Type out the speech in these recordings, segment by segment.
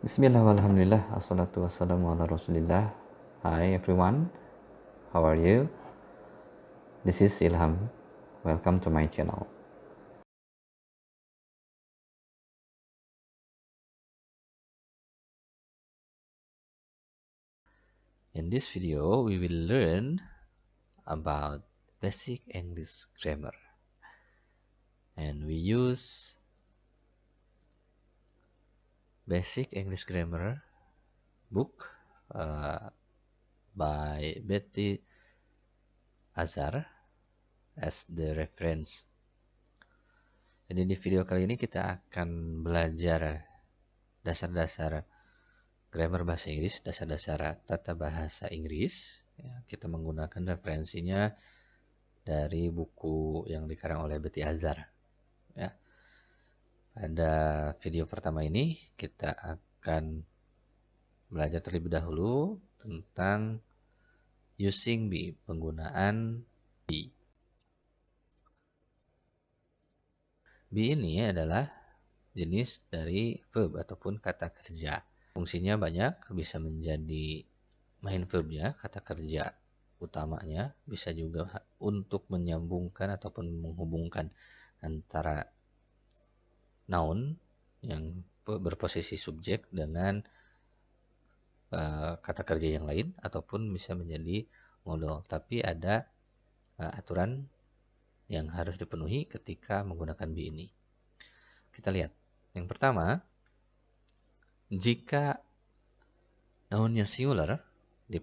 Bismillah walhamdulillah assalatu wassalamu ala rasulillah. Hi everyone, how are you? This is Ilham. Welcome to my channel. In this video, we will learn about basic English grammar. And we use basic English grammar book by Betty Azar as the reference. Jadi di video kali ini kita akan belajar dasar-dasar grammar bahasa Inggris, dasar-dasar tata bahasa Inggris. Ya, kita menggunakan referensinya dari buku yang dikarang oleh Betty Azar. Ya. Pada video pertama ini kita akan belajar terlebih dahulu tentang using be, penggunaan be. Be ini adalah jenis dari verb ataupun kata kerja. Fungsinya banyak, bisa menjadi main verbnya, kata kerja utamanya, bisa juga untuk menyambungkan ataupun menghubungkan antara noun yang berposisi subjek dengan kata kerja yang lain, ataupun bisa menjadi modal. Tapi ada aturan yang harus dipenuhi ketika menggunakan be ini. Kita lihat. Yang pertama, jika nounnya singular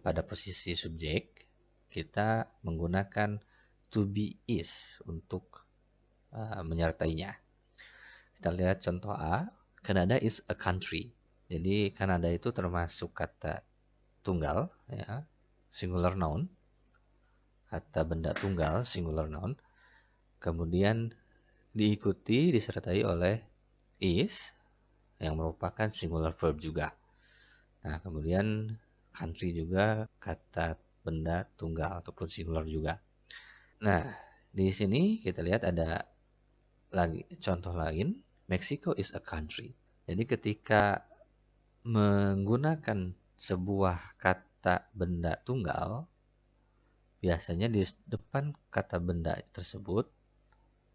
pada posisi subjek, kita menggunakan to be is untuk menyertainya. Kita lihat contoh A, Canada is a country. Jadi Kanada itu termasuk kata tunggal, ya, singular noun, kata benda tunggal, singular noun. Kemudian diikuti, disertai oleh is, yang merupakan singular verb juga. Nah, kemudian country juga kata benda tunggal ataupun singular juga. Nah, di sini kita lihat ada lagi contoh lain, Mexico is a country. Jadi ketika menggunakan sebuah kata benda tunggal, biasanya di depan kata benda tersebut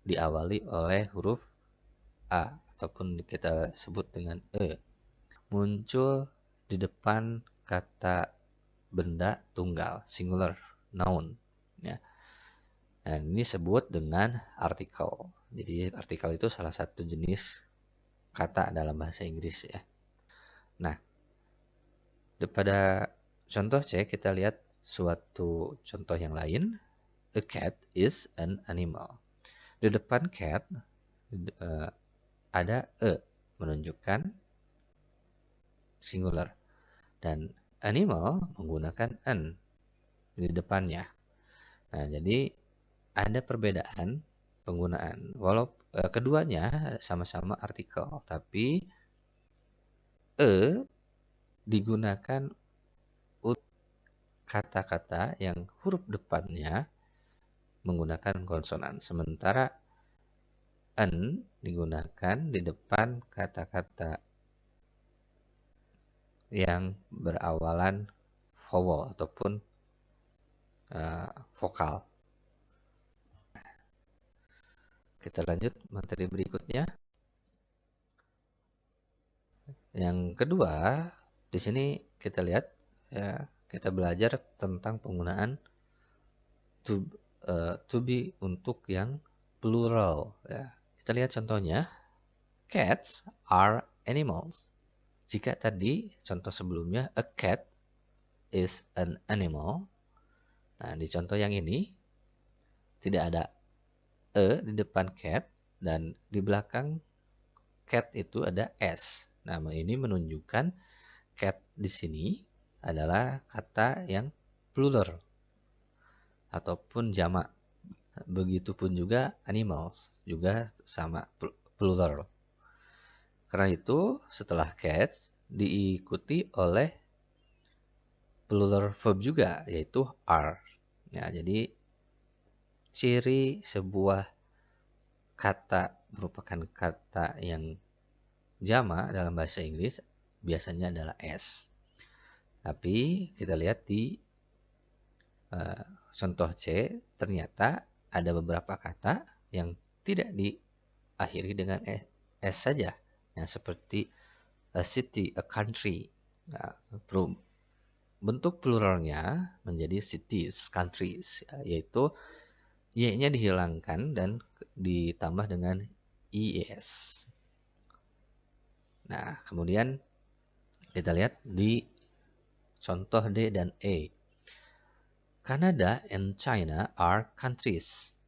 diawali oleh huruf A ataupun kita sebut dengan E. Muncul di depan kata benda tunggal, singular noun, ya. Dan ini disebut dengan artikel. Jadi artikel itu salah satu jenis kata dalam bahasa Inggris, ya. Nah, pada contoh C kita lihat suatu contoh yang lain. A cat is an animal. Di depan cat ada e menunjukkan singular, dan animal menggunakan an di depannya. Nah, jadi ada perbedaan penggunaan. Walau keduanya sama-sama artikel, tapi e digunakan untuk kata-kata yang huruf depannya menggunakan konsonan, sementara an digunakan di depan kata-kata yang berawalan vowel ataupun vokal. Kita lanjut materi berikutnya. Yang kedua, di sini kita lihat, ya, kita belajar tentang penggunaan to be untuk yang plural, ya. Kita lihat contohnya. Cats are animals. Jika tadi contoh sebelumnya a cat is an animal, nah di contoh yang ini tidak ada e di depan cat dan di belakang cat itu ada s. Nah, ini menunjukkan cat di sini adalah kata yang plural ataupun jamak. Begitupun juga animals juga sama plural. Karena itu setelah cats diikuti oleh plural verb juga, yaitu are. Ya, jadi ciri sebuah kata merupakan kata yang jamak dalam bahasa Inggris biasanya adalah S. Tapi kita lihat di contoh C, ternyata ada beberapa kata yang tidak diakhiri dengan S saja. Ya, seperti a city, a country. Nah, bentuk pluralnya menjadi cities, countries, yaitu Y-nya dihilangkan dan ditambah dengan IS. Nah, kemudian kita lihat di contoh D dan E. Canada and China are countries.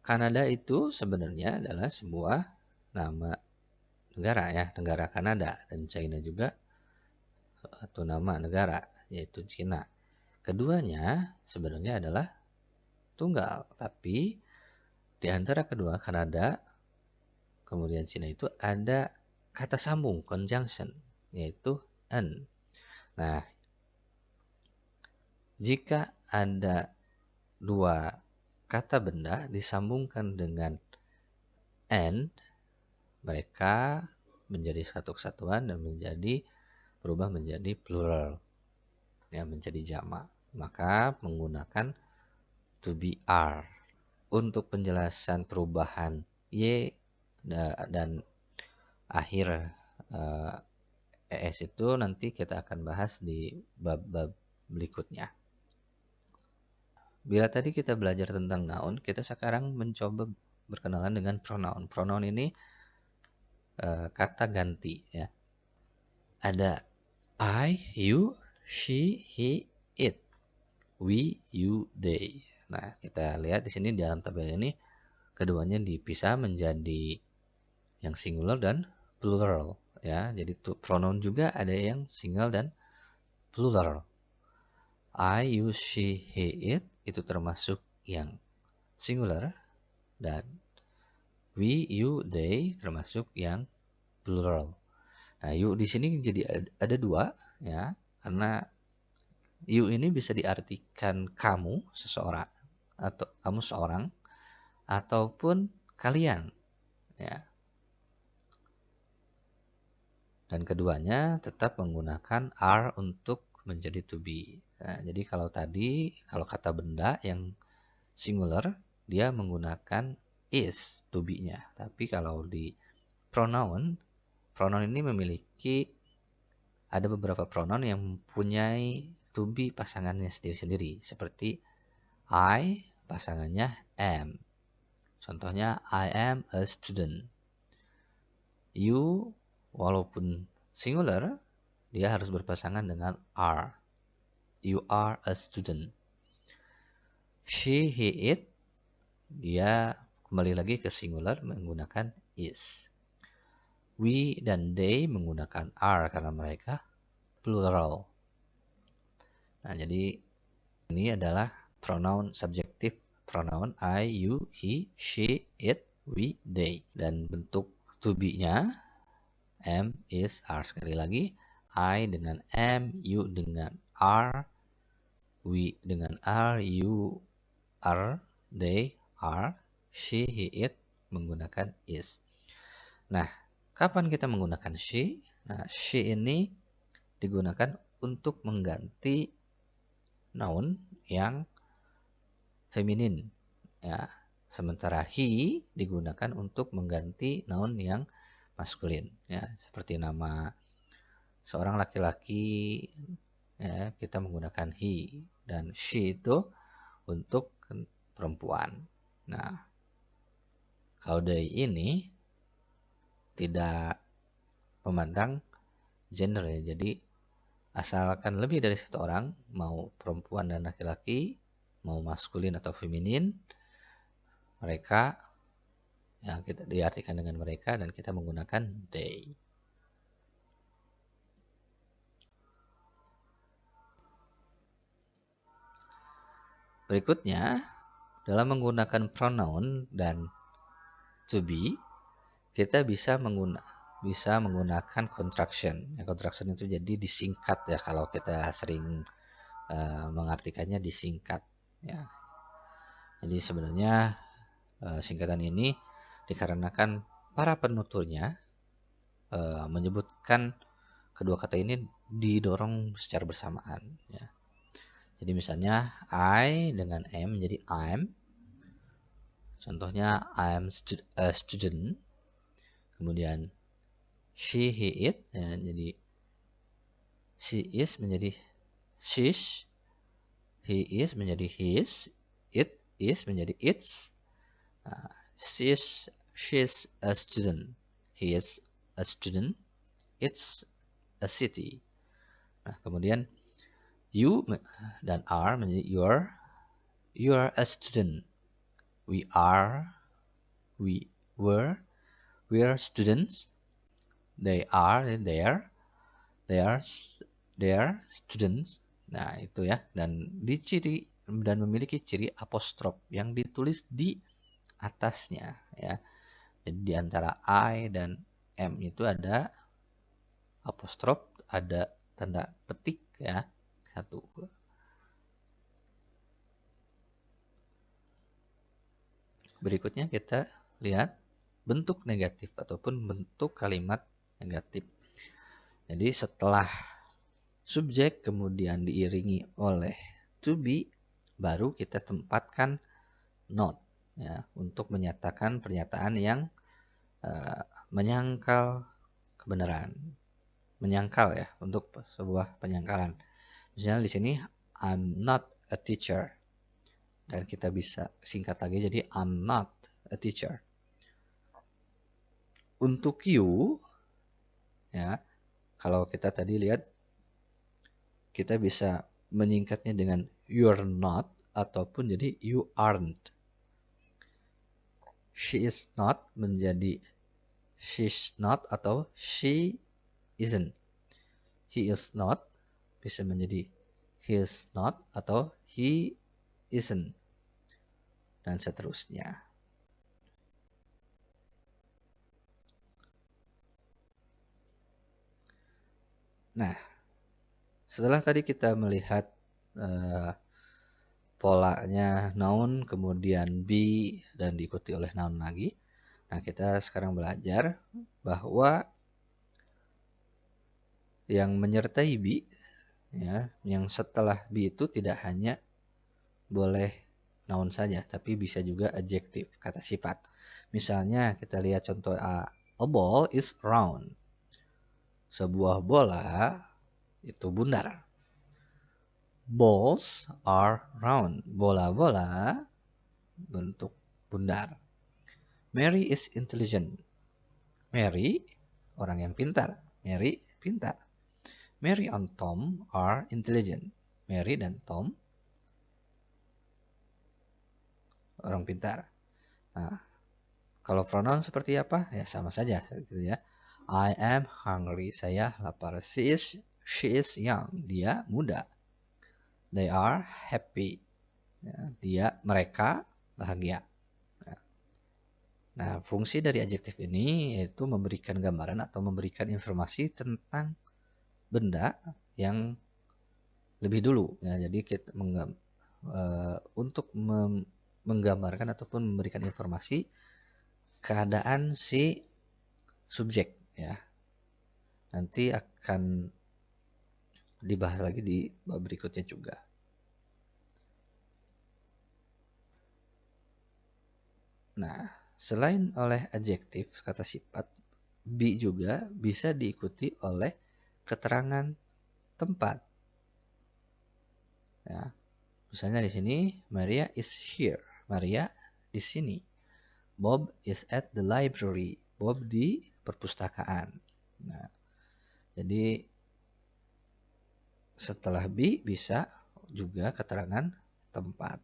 Kanada itu sebenarnya adalah sebuah nama negara ya, negara Kanada, dan China juga satu nama negara yaitu China. Keduanya sebenarnya adalah tunggal, tapi di antara kedua Kanada kemudian China itu ada kata sambung conjunction yaitu and. Nah, jika ada dua kata benda disambungkan dengan and, mereka menjadi satu kesatuan dan berubah menjadi plural, ya, menjadi jamak. Maka menggunakan to be are. Untuk penjelasan perubahan y dan akhir es itu nanti kita akan bahas di bab-bab berikutnya. Bila tadi kita belajar tentang noun, kita sekarang mencoba berkenalan dengan pronoun. Pronoun ini kata ganti ya. Ada I, you, she, he, it, we, you, they. Nah, kita lihat di sini di dalam tabel ini keduanya dipisah menjadi yang singular dan plural ya. Jadi pronoun juga ada yang single dan plural. I, you, she, he, it itu termasuk yang singular, dan we, you, they termasuk yang plural. Nah, you di sini jadi ada dua ya, karena you ini bisa diartikan kamu seseorang atau kamu seorang ataupun kalian ya. Dan keduanya tetap menggunakan are untuk menjadi to be. Nah, jadi kalau kata benda yang singular dia menggunakan is to be-nya. Tapi kalau di pronoun ini memiliki ada beberapa pronoun yang mempunyai to be pasangannya sendiri-sendiri. Seperti I pasangannya am. Contohnya I am a student. You walaupun singular dia harus berpasangan dengan are. You are a student. She, he, it dia kembali lagi ke singular menggunakan is. We dan they menggunakan are karena mereka plural. Nah, jadi ini adalah pronoun subjektif, pronoun I, you, he, she, it, we, they. Dan bentuk to be-nya am, is, are. Sekali lagi, I dengan am, you dengan are, we dengan are, you are, they are, she, he, it menggunakan is. Nah, kapan kita menggunakan she? Nah, she ini digunakan untuk mengganti noun yang feminin ya. Sementara he digunakan untuk mengganti noun yang maskulin ya, seperti nama seorang laki-laki ya, kita menggunakan he, dan she itu untuk perempuan. Nah, kalau they ini tidak memandang gender ya, jadi asalkan lebih dari satu orang, mau perempuan dan laki-laki, mau maskulin atau feminin, mereka yang kita diartikan dengan mereka dan kita menggunakan they. Berikutnya, dalam menggunakan pronoun dan to be, kita bisa menggunakan contraction. Ya, contraction itu jadi disingkat ya, kalau kita sering mengartikannya disingkat ya. Jadi sebenarnya singkatan ini dikarenakan para penuturnya menyebutkan kedua kata ini didorong secara bersamaan ya. Jadi misalnya I dengan am menjadi I'm. Contohnya I'm a student. Kemudian she, he, it ya, jadi she is menjadi she's, he is menjadi his, it is menjadi its. She's a student, he is a student, it's a city. Nah, kemudian you dan are menjadi you are a student, we are, we were, we are students, they are, they are students. Nah, itu ya. Dan memiliki ciri apostrof yang ditulis di atasnya ya. Jadi di antara I dan M itu ada apostrof, ada tanda petik ya. Satu. Berikutnya kita lihat bentuk negatif ataupun bentuk kalimat negatif. Jadi setelah subjek kemudian diiringi oleh to be, baru kita tempatkan not ya, untuk menyatakan pernyataan yang menyangkal kebenaran. Menyangkal ya, untuk sebuah penyangkalan. Misalnya di sini I'm not a teacher. Dan kita bisa singkat lagi jadi I'm not a teacher. Untuk you ya, kalau kita tadi lihat kita bisa menyingkatnya dengan you're not ataupun jadi you aren't. She is not menjadi she's not atau she isn't. He is not bisa menjadi he is not atau he isn't. Dan seterusnya. Nah, setelah tadi kita melihat polanya noun, kemudian be, dan diikuti oleh noun lagi. Nah, kita sekarang belajar bahwa yang menyertai be, ya, yang setelah be itu tidak hanya boleh noun saja, tapi bisa juga adjektif, kata sifat. Misalnya kita lihat contoh A, a ball is round. Sebuah bola itu bundar. Balls are round. Bola-bola bentuk bundar. Mary is intelligent. Mary orang yang pintar. Mary pintar. Mary and Tom are intelligent. Mary dan Tom orang pintar. Nah, kalau pronoun seperti apa? Ya sama saja gitu ya. I am hungry. Saya lapar. She is young. Dia muda. They are happy. Ya, mereka bahagia. Nah, fungsi dari adjektif ini yaitu memberikan gambaran atau memberikan informasi tentang benda yang lebih dulu. Ya, jadi kita untuk menggambarkan ataupun memberikan informasi keadaan si subjek. Ya, nanti akan dibahas lagi di bab berikutnya juga. Nah, selain oleh adjektif kata sifat, be juga bisa diikuti oleh keterangan tempat. Ya. Misalnya di sini Maria is here. Maria di sini. Bob is at the library. Bob di perpustakaan. Nah, jadi setelah be bisa juga keterangan tempat.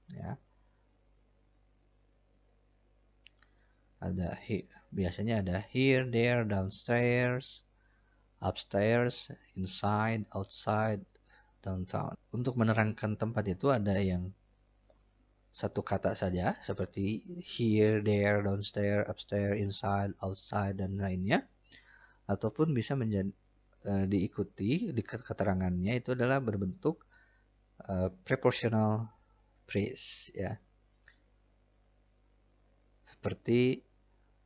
Ya. Biasanya ada here, there, downstairs, upstairs, inside, outside, downtown. Untuk menerangkan tempat itu ada yang satu kata saja seperti here, there, downstairs, upstairs, inside, outside, dan lainnya. Ataupun bisa diikuti di keterangannya itu adalah berbentuk prepositional phrase ya. Seperti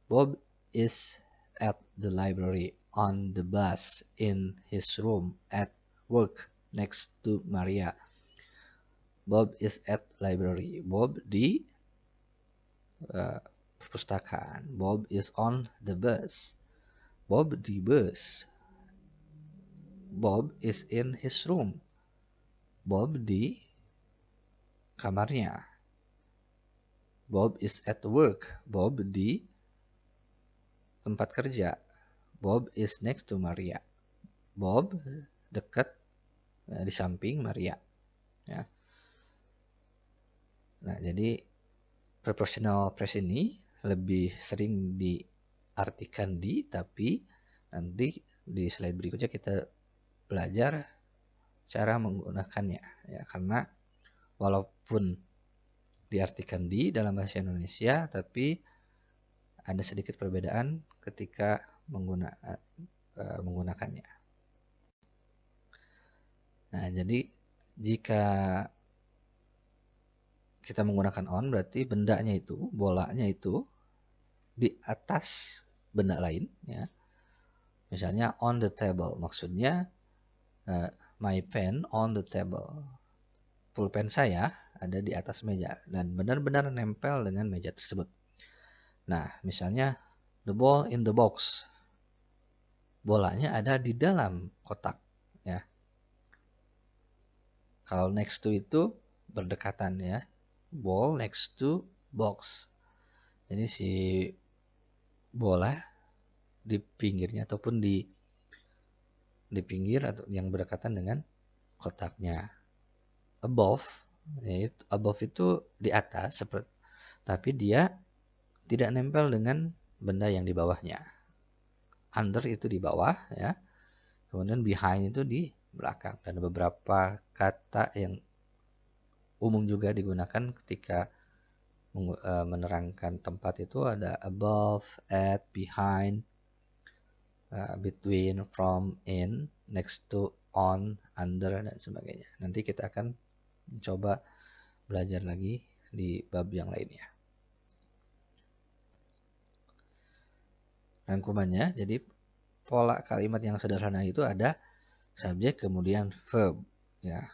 Bob is at the library. on the bus, in his room, at work, next to Maria. Bob is at library. Bob di perpustakaan. Bob is on the bus. Bob di bus. Bob is in his room. Bob di kamarnya. Bob is at work. Bob di tempat kerja. Bob is next to Maria. Bob dekat di samping Maria. Ya. Nah, jadi prepositional phrase ini lebih sering diartikan di, tapi nanti di slide berikutnya kita belajar cara menggunakannya. Ya, karena walaupun diartikan di dalam bahasa Indonesia, tapi ada sedikit perbedaan ketika menggunakannya. Nah, jadi jika kita menggunakan on, berarti bendanya itu, bolanya itu di atas benda lain, ya. Misalnya on the table, maksudnya my pen on the table. Pulpen saya ada di atas meja dan benar-benar nempel dengan meja tersebut. Nah, misalnya the ball in the box. Bolanya ada di dalam kotak, ya. Kalau next to itu berdekatan, ya. Ball next to box. Jadi si bola di pinggirnya ataupun di pinggir atau yang berdekatan dengan kotaknya. Above, yaitu above itu di atas, seperti, tapi dia tidak nempel dengan benda yang di bawahnya. Under itu di bawah, ya. Kemudian behind itu di belakang. Dan beberapa kata yang umum juga digunakan ketika menerangkan tempat itu ada above, at, behind, between, from, in, next to, on, under, dan sebagainya. Nanti kita akan mencoba belajar lagi di bab yang lainnya. Rangkumannya, jadi pola kalimat yang sederhana itu ada subjek kemudian verb, ya,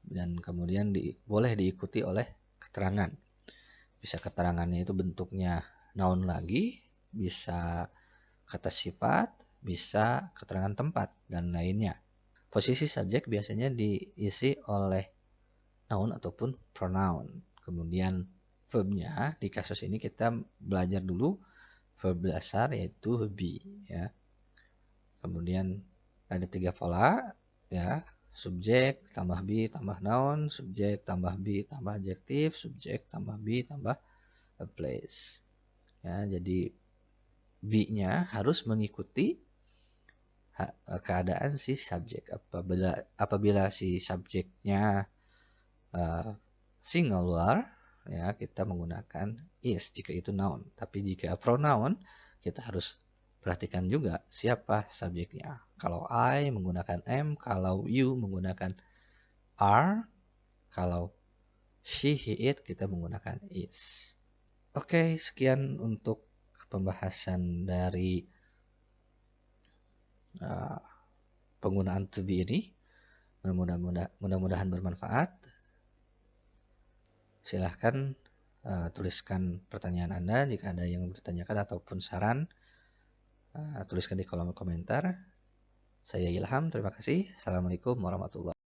dan kemudian boleh diikuti oleh keterangan. Bisa keterangannya itu bentuknya noun lagi, bisa kata sifat, bisa keterangan tempat, dan lainnya. Posisi subjek biasanya diisi oleh noun ataupun pronoun. Kemudian verbnya, di kasus ini kita belajar dulu verb dasar yaitu be, ya. Kemudian ada 3 pola, ya. Subjek tambah be tambah noun, subjek tambah be tambah adjektif, subjek tambah be tambah a place. Ya, jadi be-nya harus mengikuti keadaan si subjek. Apabila si subjeknya singular, ya, kita menggunakan is jika itu noun. Tapi jika pronoun, kita harus perhatikan juga siapa subjeknya. Kalau I menggunakan am, kalau you menggunakan are, kalau she, he, it kita menggunakan is. Oke, sekian untuk pembahasan dari penggunaan to be ini. Mudah-mudahan bermanfaat. Silahkan tuliskan pertanyaan Anda jika ada yang bertanyakan ataupun saran. Tuliskan di kolom komentar. Saya Ilham, terima kasih. Assalamualaikum warahmatullahi wabarakatuh.